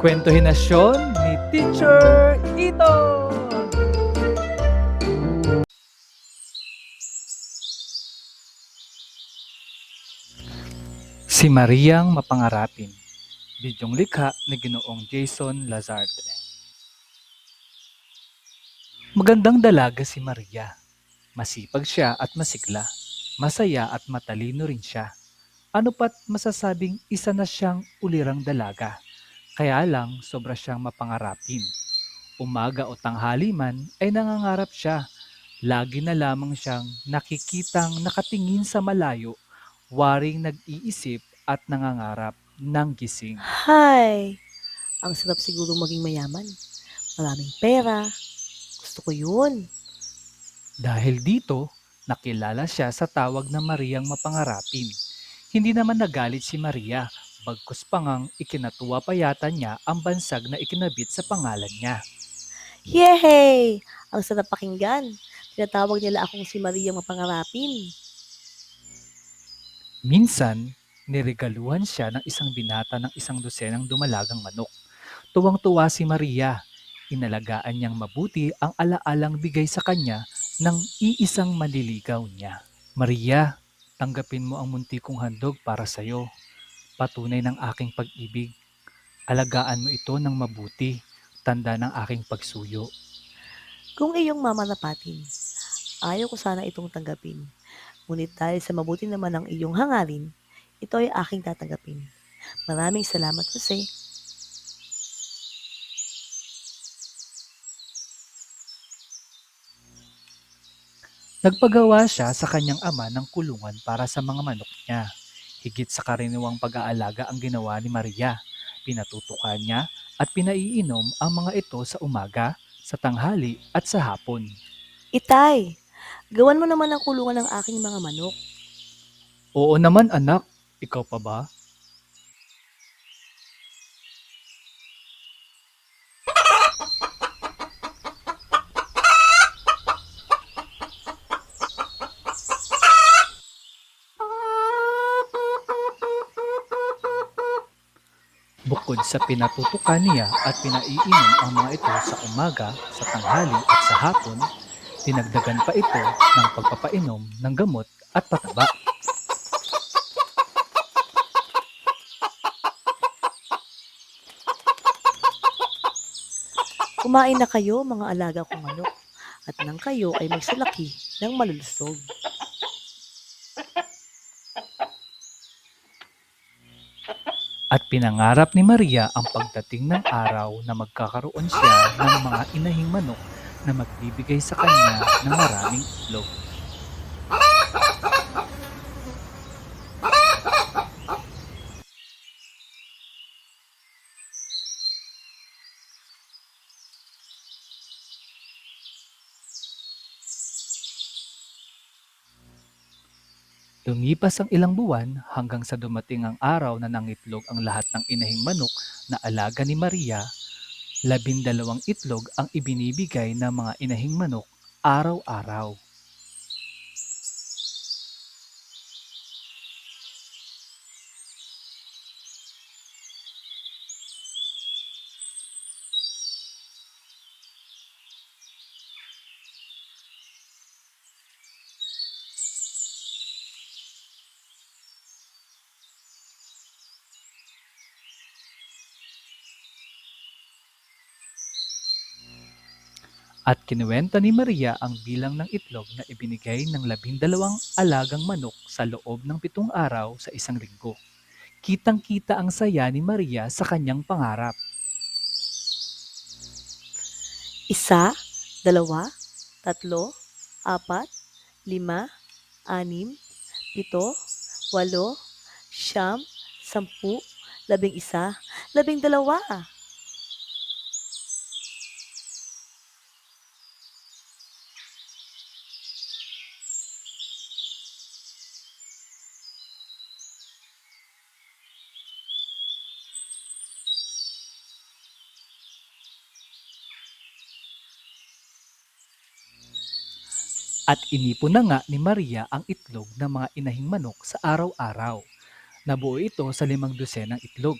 Kwentuhinasyon ni Teacher Ito! Si Mariang Mapangarapin. Bidyong likha ni Ginoong Jason Lazarte. Magandang dalaga si Maria. Masipag siya at masigla. Masaya at matalino rin siya. Ano pat masasabing isa na siyang ulirang dalaga. Kaya lang sobra siyang mapangarapin. Umaga o tanghali man ay nangangarap siya. Lagi na lamang siyang nakikitang nakatingin sa malayo, waring nag-iisip at nangangarap ng gising. Hay! Ang sarap sigurong maging mayaman. Maraming pera. Gusto ko yun. Dahil dito, nakilala siya sa tawag na Mariang Mapangarapin. Hindi naman nagalit si Maria, bagkus pa ngang ikinatuwa pa yata niya ang bansag na ikinabit sa pangalan niya. Yehey! Ang sarap pakinggan. Tinatawag nila akong si Maria Mapangarapin. Minsan, niregaluhan siya ng isang binata ng isang dosenang dumalagang manok. Tuwang-tuwa si Maria. Inalagaan niyang mabuti ang alaalang bigay sa kanya ng iisang manliligaw niya. Maria, tanggapin mo ang munti kong handog para sa iyo. Patunay ng aking pag-ibig. Alagaan mo ito ng mabuti, tanda ng aking pagsuyo. Kung iyong mamarapatin, ayaw ko sana itong tanggapin. Ngunit dahil sa mabuti naman ng iyong hangarin, ito ay aking tatanggapin. Maraming salamat, Jose. Nagpagawa siya sa kanyang ama ng kulungan para sa mga manok niya. Higit sa karaniwang pag-aalaga ang ginawa ni Maria. Pinatutukan niya at pinaiinom ang mga ito sa umaga, sa tanghali at sa hapon. Itay, gawan mo naman ang kulungan ng aking mga manok. Oo naman anak, ikaw pa ba? Bukod sa pinatutukan niya at pinaiinom ang mga ito sa umaga, sa tanghali at sa hapon, dinagdagan pa ito ng pagpapainom ng gamot at pataba. Kumain na kayo, mga alaga kong manok, at nang kayo ay magsalaki ng malulusog. At pinangarap ni Maria ang pagdating ng araw na magkakaroon siya ng mga inahing manok na magbibigay sa kanya ng maraming itlog. Lumipas ang ilang buwan hanggang sa dumating ang araw na nangitlog ang lahat ng inahing manok na alaga ni Maria. 12 itlog ang ibinibigay ng mga inahing manok araw-araw. At kinuwenta ni Maria ang bilang ng itlog na ibinigay ng 12 alagang manok sa loob ng 7 araw sa isang linggo. Kitang-kita ang saya ni Maria sa kanyang pangarap. Isa, dalawa, tatlo, apat, lima, anim, pito, walo, siyam, 10, 11, 12. At inipon na nga ni Maria ang itlog ng mga inahing manok sa araw-araw. Nabuo ito sa 5 dosenang itlog